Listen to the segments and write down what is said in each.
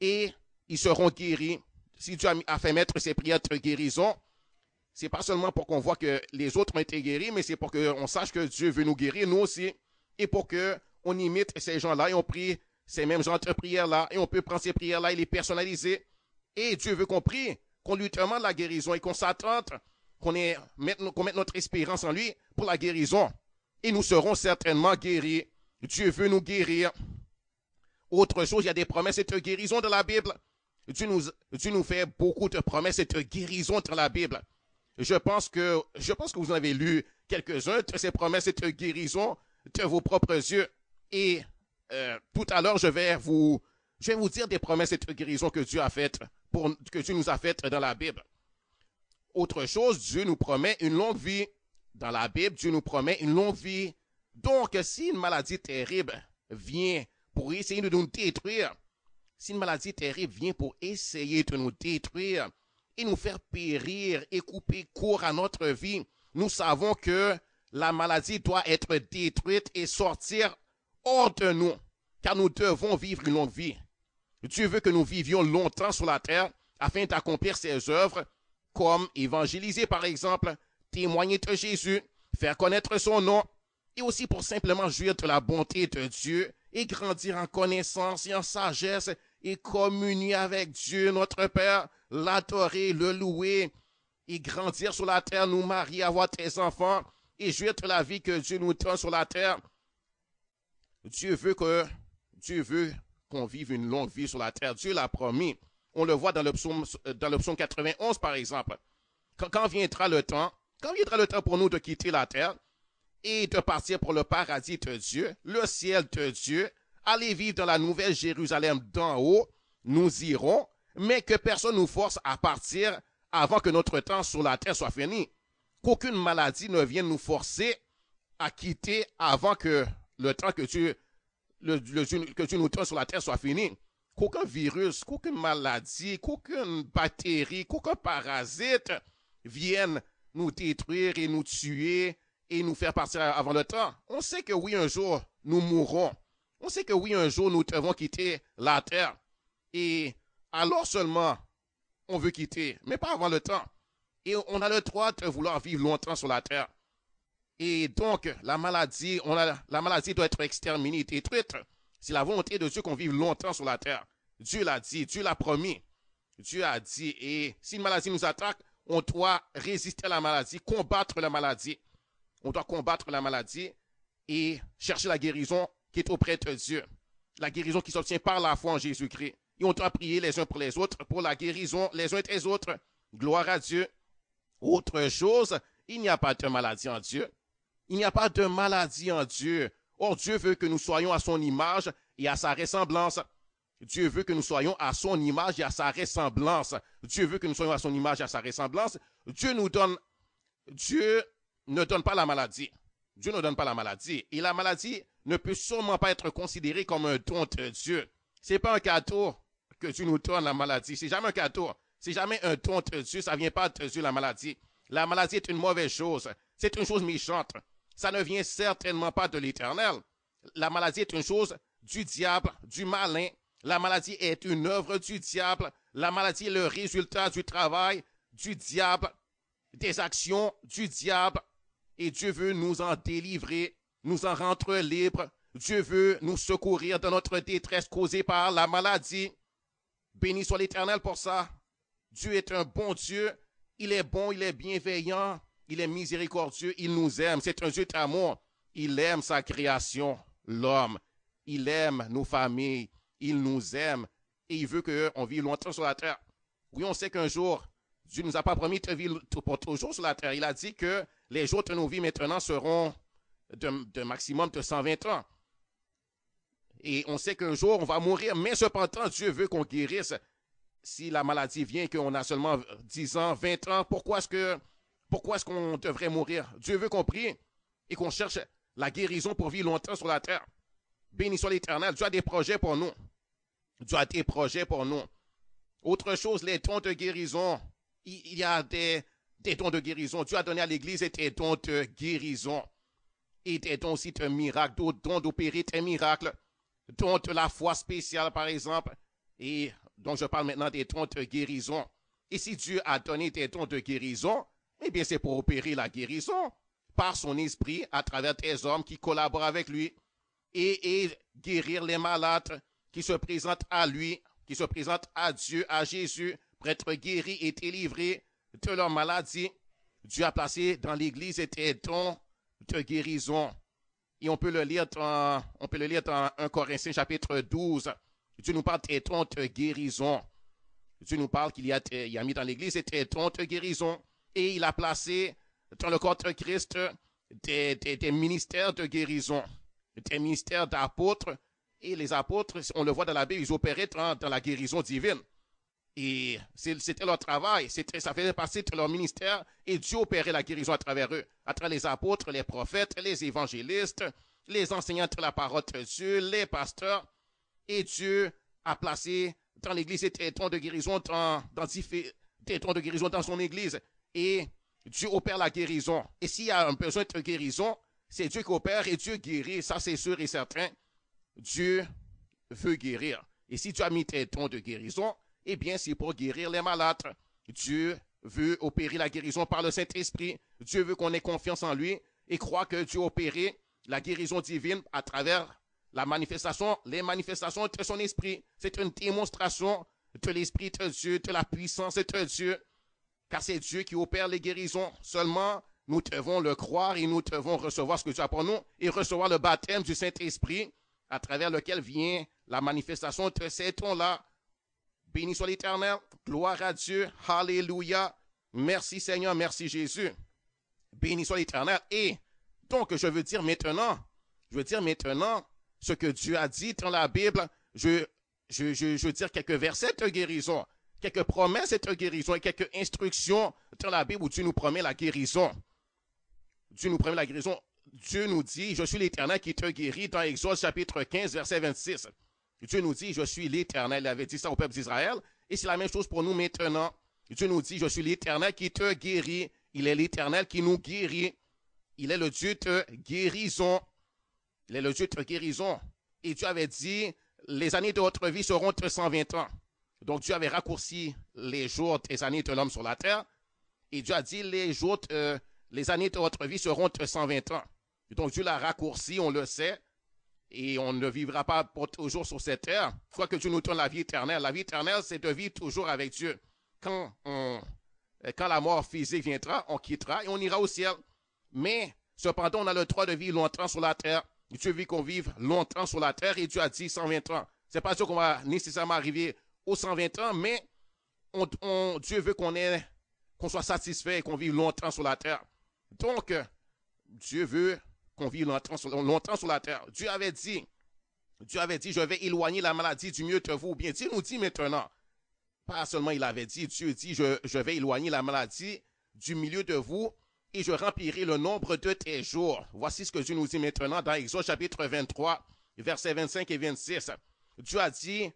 et ils seront guéris. Si Dieu a fait mettre ces prières de guérison, c'est pas seulement pour qu'on voit que les autres ont été guéris, mais c'est pour qu'on sache que Dieu veut nous guérir, nous aussi, et pour qu'on imite ces gens-là et on prie ces mêmes genres de prières-là, et on peut prendre ces prières-là et les personnaliser. Et Dieu veut qu'on prie, qu'on lui demande la guérison et qu'on s'attende, qu'on mette notre espérance en lui pour la guérison. Et nous serons certainement guéris. Dieu veut nous guérir. Autre chose, il y a des promesses et de guérison dans la Bible. Dieu nous fait beaucoup de promesses et de guérison dans la Bible. Je pense que vous en avez lu quelques-uns de ces promesses et de guérison de vos propres yeux. Et tout à l'heure, je vais vous dire des promesses et de guérison que Dieu nous a faites dans la Bible. Autre chose, Dieu nous promet une longue vie. Dans la Bible, Dieu nous promet une longue vie. Donc, si une maladie terrible vient pour essayer de nous détruire, si une maladie terrible vient pour essayer de nous détruire et nous faire périr et couper court à notre vie, nous savons que la maladie doit être détruite et sortir hors de nous, car nous devons vivre une longue vie. Dieu veut que nous vivions longtemps sur la terre afin d'accomplir ses œuvres, comme évangéliser par exemple, témoigner de Jésus, faire connaître son nom, et aussi pour simplement jouir de la bonté de Dieu et grandir en connaissance et en sagesse et communier avec Dieu notre Père, l'adorer, le louer et grandir sur la terre, nous marier, avoir des enfants et jouir de la vie que Dieu nous donne sur la terre. Dieu veut qu'on vive une longue vie sur la terre. Dieu l'a promis. On le voit dans le psaume 91 par exemple. Quand viendra le temps pour nous de quitter la terre et de partir pour le paradis de Dieu, le ciel de Dieu, aller vivre dans la nouvelle Jérusalem d'en haut, nous irons, mais que personne nous force à partir avant que notre temps sur la terre soit fini. Qu'aucune maladie ne vienne nous forcer à quitter avant que le temps que Dieu nous donne sur la terre soit fini. Qu'aucun virus, qu'aucune maladie, qu'aucune bactérie, qu'aucun parasite vienne nous détruire et nous tuer et nous faire partir avant le temps. On sait que oui, un jour, nous mourrons. On sait que oui, un jour, nous devons quitter la terre. Et alors seulement, on veut quitter, mais pas avant le temps. Et on a le droit de vouloir vivre longtemps sur la terre. Et donc, la maladie doit être exterminée, détruite. C'est la volonté de Dieu qu'on vive longtemps sur la terre. Dieu l'a dit, Dieu l'a promis. Dieu a dit, et si une maladie nous attaque, on doit résister à la maladie, combattre la maladie. On doit combattre la maladie et chercher la guérison qui est auprès de Dieu. La guérison qui s'obtient par la foi en Jésus-Christ. Et on doit prier les uns pour les autres, pour la guérison les uns des autres. Gloire à Dieu. Autre chose, il n'y a pas de maladie en Dieu. Il n'y a pas de maladie en Dieu. Or, Dieu veut que nous soyons à son image et à sa ressemblance. Dieu veut que nous soyons à son image et à sa ressemblance. Dieu veut que nous soyons à son image et à sa ressemblance. Dieu ne donne pas la maladie. Dieu ne donne pas la maladie. Et la maladie ne peut sûrement pas être considérée comme un don de Dieu. Ce n'est pas un cadeau que Dieu nous donne, la maladie. C'est jamais un cadeau. C'est jamais un don de Dieu. Ça ne vient pas de Dieu, la maladie. La maladie est une mauvaise chose. C'est une chose méchante. Ça ne vient certainement pas de l'Éternel. La maladie est une chose du diable, du malin. La maladie est une œuvre du diable. La maladie est le résultat du travail du diable, des actions du diable. Et Dieu veut nous en délivrer, nous en rendre libres. Dieu veut nous secourir dans notre détresse causée par la maladie. Béni soit l'Éternel pour ça. Dieu est un bon Dieu. Il est bon, il est bienveillant, il est miséricordieux, il nous aime. C'est un Dieu d'amour. Il aime sa création, l'homme. Il aime nos familles. Il nous aime et il veut qu'on vive longtemps sur la terre. Oui, on sait qu'un jour, Dieu ne nous a pas promis de vivre pour toujours sur la terre. Il a dit que les jours de nos vies maintenant seront de maximum de 120 ans. Et on sait qu'un jour, on va mourir, mais cependant, Dieu veut qu'on guérisse. Si la maladie vient, qu'on a seulement 10 ans, 20 ans, pourquoi est-ce qu'on devrait mourir? Dieu veut qu'on prie et qu'on cherche la guérison pour vivre longtemps sur la terre. Béni soit l'Éternel. Dieu a des projets pour nous. Dieu a des projets pour nous. Autre chose, les dons de guérison. Il y a des dons de guérison. Dieu a donné à l'Église des dons de guérison. Et des dons aussi de miracles, d'autres dons d'opérer des miracles. Dons de la foi spéciale, par exemple. Et Donc, je parle maintenant des dons de guérison. Et si Dieu a donné des dons de guérison, eh bien, c'est pour opérer la guérison par son esprit à travers des hommes qui collaborent avec lui et guérir les malades qui se présentent à lui, qui se présentent à Dieu, à Jésus, pour être guéris et délivrés de leur maladie. Dieu a placé dans l'Église des dons de guérison. Et on peut le lire dans 1 Corinthiens chapitre 12. Dieu nous parle des dons de guérison. Dieu nous parle qu'il il a mis dans l'Église des dons de guérison. Et il a placé dans le corps de Christ des ministères de guérison, des ministères d'apôtres. Et les apôtres, on le voit dans la Bible, ils opéraient dans la guérison divine. Et c'était leur travail, ça faisait partie de leur ministère, et Dieu opérait la guérison à travers eux, à travers les apôtres, les prophètes, les évangélistes, les enseignants de la parole de Dieu, les pasteurs. Et Dieu a placé dans l'Église des dons de guérison des dons de guérison dans son Église. Et Dieu opère la guérison. Et s'il y a un besoin de guérison, c'est Dieu qui opère et Dieu guérit, ça c'est sûr et certain. Dieu veut guérir. Et si Dieu a mis des dons de guérison, eh bien, c'est pour guérir les malades. Dieu veut opérer la guérison par le Saint-Esprit. Dieu veut qu'on ait confiance en lui et croire que Dieu opérait la guérison divine à travers les manifestations de son esprit. C'est une démonstration de l'esprit de Dieu, de la puissance de Dieu. Car c'est Dieu qui opère les guérisons. Seulement, nous devons le croire et nous devons recevoir ce que Dieu a pour nous et recevoir le baptême du Saint-Esprit à travers lequel vient la manifestation de ces dons-là. Béni soit l'Éternel, gloire à Dieu, alléluia, merci Seigneur, merci Jésus, béni soit l'Éternel. Et donc je veux dire maintenant ce que Dieu a dit dans la Bible, je veux dire quelques versets de guérison, quelques promesses de guérison et quelques instructions dans la Bible où Dieu nous promet la guérison. Dieu nous promet la guérison. Dieu nous dit, je suis l'Éternel qui te guérit dans Exode chapitre 15, verset 26. Dieu nous dit, je suis l'Éternel. Il avait dit ça au peuple d'Israël. Et c'est la même chose pour nous maintenant. Dieu nous dit, je suis l'Éternel qui te guérit. Il est l'Éternel qui nous guérit. Il est le Dieu de guérison. Il est le Dieu de guérison. Et Dieu avait dit, les années de votre vie seront de 120 ans. Donc Dieu avait raccourci les jours des années de l'homme sur la terre. Et Dieu a dit, les années de votre vie seront de 120 ans. Donc Dieu l'a raccourci, on le sait. Et on ne vivra pas pour toujours sur cette terre. Il faut que Dieu nous donne la vie éternelle. La vie éternelle, c'est de vivre toujours avec Dieu. Quand la mort physique viendra, on quittera et on ira au ciel. Mais cependant, on a le droit de vivre longtemps sur la terre. Dieu veut qu'on vive longtemps sur la terre et Dieu a dit 120 ans. C'est pas sûr qu'on va nécessairement arriver aux 120 ans, mais Dieu veut qu'on soit satisfait et qu'on vive longtemps sur la terre. Donc, Dieu veut qu'on vit longtemps sur la terre. Dieu avait dit, je vais éloigner la maladie du milieu de vous. Ou bien Dieu nous dit maintenant, pas seulement il avait dit, Dieu dit, je vais éloigner la maladie du milieu de vous et je remplirai le nombre de tes jours. Voici ce que Dieu nous dit maintenant dans Exode chapitre 23, versets 25 et 26. Dieu a dit,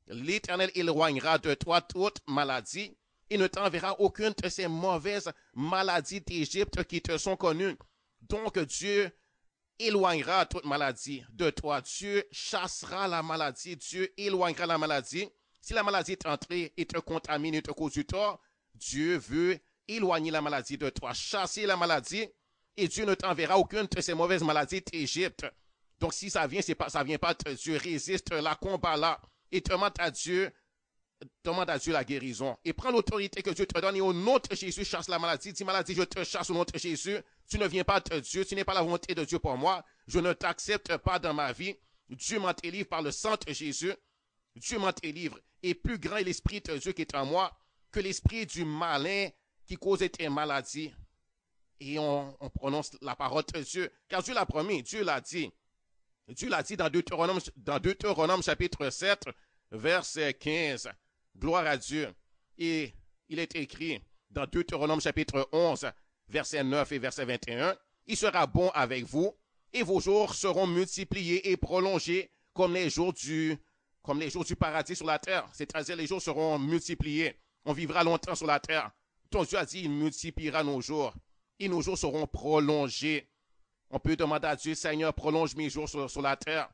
l'Éternel éloignera de toi toute maladie et ne t'enverra aucune de ces mauvaises maladies d'Égypte qui te sont connues. Donc Dieu éloignera toute maladie de toi. Dieu chassera la maladie. Dieu éloignera la maladie. Si la maladie est entrée et te contamine et te cause du tort, Dieu veut éloigner la maladie de toi, chasser la maladie, et Dieu ne t'enverra aucune de ces mauvaises maladies d'Égypte. Donc si ça vient, ça vient pas de Dieu. Résiste la combat-là et demande à Dieu la guérison. Et prends l'autorité que Dieu te donne et au nom de Jésus, chasse la maladie. Dis maladie, je te chasse au nom de Jésus. Tu ne viens pas de Dieu, tu n'es pas la volonté de Dieu pour moi. Je ne t'accepte pas dans ma vie. Dieu m'en délivre par le sang de Jésus. Dieu m'en délivre. Et plus grand est l'esprit de Dieu qui est en moi que l'esprit du malin qui cause tes maladies. Et on prononce la parole de Dieu. Car Dieu l'a promis, Dieu l'a dit. Dieu l'a dit dans Deutéronome chapitre 7, verset 15. Gloire à Dieu. Et il est écrit dans Deutéronome chapitre 11, verset 9 et verset 21. Il sera bon avec vous et vos jours seront multipliés et prolongés comme les jours du paradis sur la terre. C'est-à-dire les jours seront multipliés. On vivra longtemps sur la terre. Donc Dieu a dit, il multipliera nos jours. Et nos jours seront prolongés. On peut demander à Dieu, Seigneur, prolonge mes jours sur la terre.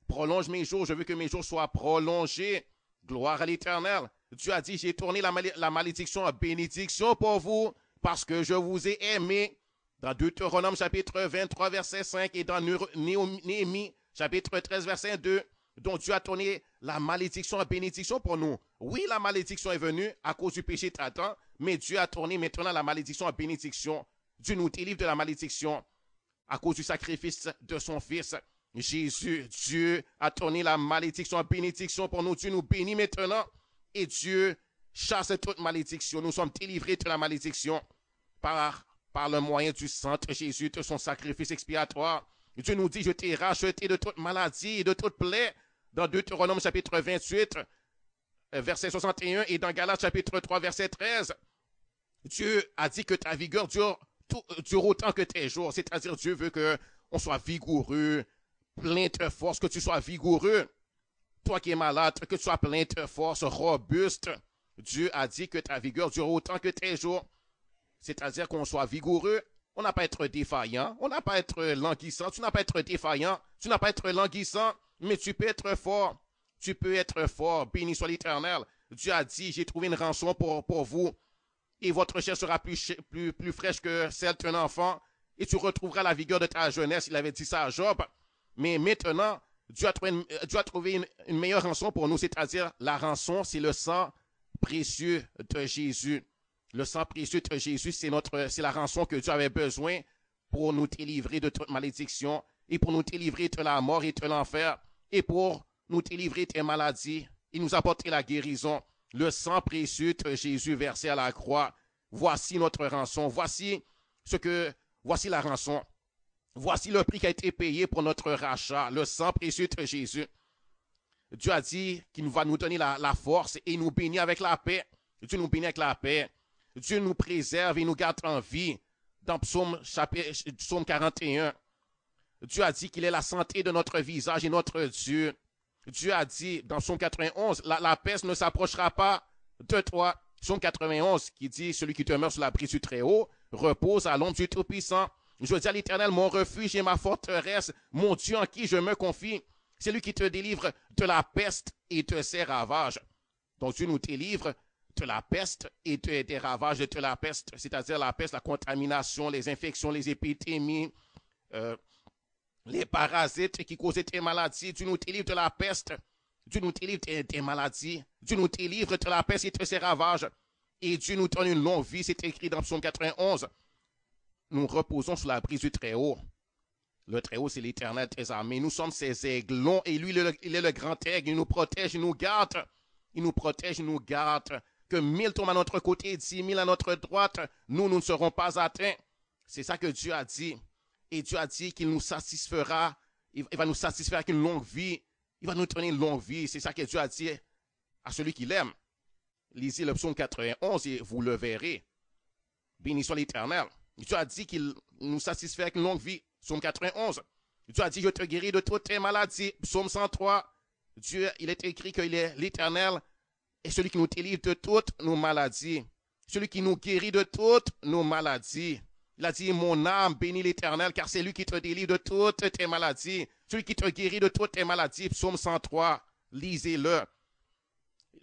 Prolonge mes jours, je veux que mes jours soient prolongés. Gloire à l'Éternel. Dieu a dit, j'ai tourné la malédiction en bénédiction pour vous parce que je vous ai aimé. Dans Deutéronome chapitre 23, verset 5 et dans Néhémie chapitre 13, verset 2, dont Dieu a tourné la malédiction en bénédiction pour nous. Oui, la malédiction est venue à cause du péché d'Adam, mais Dieu a tourné maintenant la malédiction en bénédiction. Dieu nous délivre de la malédiction à cause du sacrifice de son Fils. Jésus, Dieu a tourné la malédiction en bénédiction pour nous. Dieu nous bénit maintenant et Dieu chasse toute malédiction. Nous sommes délivrés de la malédiction par le moyen du sang de Jésus, de son sacrifice expiatoire. Dieu nous dit, je t'ai racheté de toute maladie et de toute plaie. Dans Deutéronome chapitre 28, verset 61 et dans Galates chapitre 3, verset 13, Dieu a dit que ta vigueur dure autant que tes jours. C'est-à-dire Dieu veut qu'on soit vigoureux, plein de force, que tu sois vigoureux. Toi qui es malade, que tu sois plein de force, robuste. Dieu a dit que ta vigueur dure autant que tes jours. C'est-à-dire qu'on soit vigoureux. On n'a pas à être défaillant. On n'a pas à être languissant. Tu n'as pas à être défaillant. Tu n'as pas à être languissant. Mais tu peux être fort. Tu peux être fort. Béni soit l'Éternel. Dieu a dit, j'ai trouvé une rançon pour vous. Et votre chair sera plus fraîche que celle d'un enfant. Et tu retrouveras la vigueur de ta jeunesse. Il avait dit ça à Job. Mais maintenant, Dieu a trouvé une meilleure rançon pour nous. C'est-à-dire, la rançon, c'est le sang précieux de Jésus. Le sang précieux de Jésus, c'est la rançon que Dieu avait besoin pour nous délivrer de toute malédiction et pour nous délivrer de la mort et de l'enfer et pour nous délivrer des maladies et nous apporter la guérison. Le sang précieux de Jésus versé à la croix. Voici notre rançon. Voici la rançon. Voici le prix qui a été payé pour notre rachat. Le sang précieux de Jésus. Dieu a dit qu'il va nous donner la force et nous bénir avec la paix. Dieu nous bénit avec la paix. Dieu nous préserve et nous garde en vie. Dans Psaume 41, Dieu a dit qu'il est la santé de notre visage et notre Dieu. Dieu a dit dans Psaume 91, la peste ne s'approchera pas de toi. Psaume 91 qui dit, celui qui demeure sur l'abri du Très-Haut repose à l'ombre du Tout-Puissant. Je dis à l'Éternel, mon refuge et ma forteresse, mon Dieu en qui je me confie. C'est lui qui te délivre de la peste et de ses ravages. Donc Dieu nous délivre de la peste et des ravages de la peste, c'est-à-dire la peste, la contamination, les infections, les épidémies, les parasites qui causent des maladies. Dieu nous délivre de la peste, Dieu nous délivre des maladies, Dieu nous délivre de la peste et de ses ravages. Et Dieu nous donne une longue vie, c'est écrit dans Psaume 91. Nous reposons sous l'abri du Très-Haut. Le Très-Haut, c'est l'Éternel des armées. Nous sommes ses aiglons et lui, il est le grand aigle. Il nous protège, il nous garde. Il nous protège, il nous garde. Que 1000 tombent à notre côté, 10 000 à notre droite, nous ne serons pas atteints. C'est ça que Dieu a dit. Et Dieu a dit qu'il nous satisfera. Il va nous satisfaire avec une longue vie. Il va nous donner une longue vie. C'est ça que Dieu a dit à celui qui l'aime. Lisez le psaume 91 et vous le verrez. Béni soit l'Éternel. Dieu a dit qu'il nous satisfait avec une longue vie. Psaume 91. Dieu a dit, je te guéris de toutes tes maladies. Psaume 103. Dieu, il est écrit qu'il est l'Éternel et celui qui nous délivre de toutes nos maladies. Celui qui nous guérit de toutes nos maladies. Il a dit, mon âme bénit l'Éternel, car c'est lui qui te délivre de toutes tes maladies. Celui qui te guérit de toutes tes maladies. Psaume 103. Lisez-le.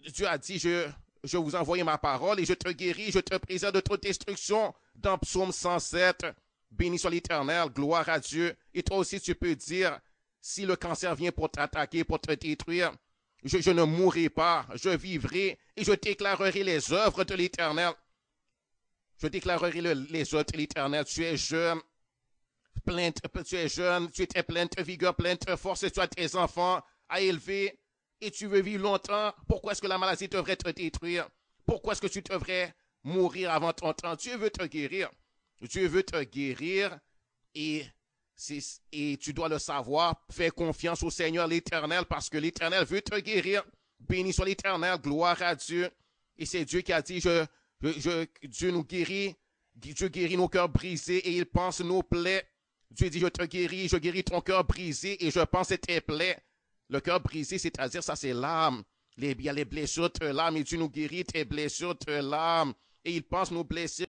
Dieu a dit, je vous envoie ma parole et je te guéris, je te préserve de toute destruction. Dans Psaume 107, béni soit l'Éternel, gloire à Dieu. Et toi aussi, tu peux dire, si le cancer vient pour t'attaquer, pour te détruire, je ne mourrai pas, je vivrai et je déclarerai les œuvres de l'Éternel. Je déclarerai les œuvres de l'Éternel. Tu es jeune, tu étais plein de vigueur, plein de force, et tu as tes enfants à élever et tu veux vivre longtemps. Pourquoi est-ce que la maladie devrait te détruire? Pourquoi est-ce que tu devrais mourir avant ton temps? Dieu veut te guérir. Dieu veut te guérir et tu dois le savoir. Fais confiance au Seigneur l'Éternel parce que l'Éternel veut te guérir. Béni soit l'Éternel, gloire à Dieu. Et c'est Dieu qui a dit, Dieu nous guérit. Dieu guérit nos cœurs brisés et il pense nos plaies. Dieu dit, je te guéris, je guéris ton cœur brisé et je pense tes plaies. Le cœur brisé, c'est-à-dire ça, c'est l'âme. Il y a les blessures de l'âme et Dieu nous guérit tes blessures de l'âme. Et il pense nos blessures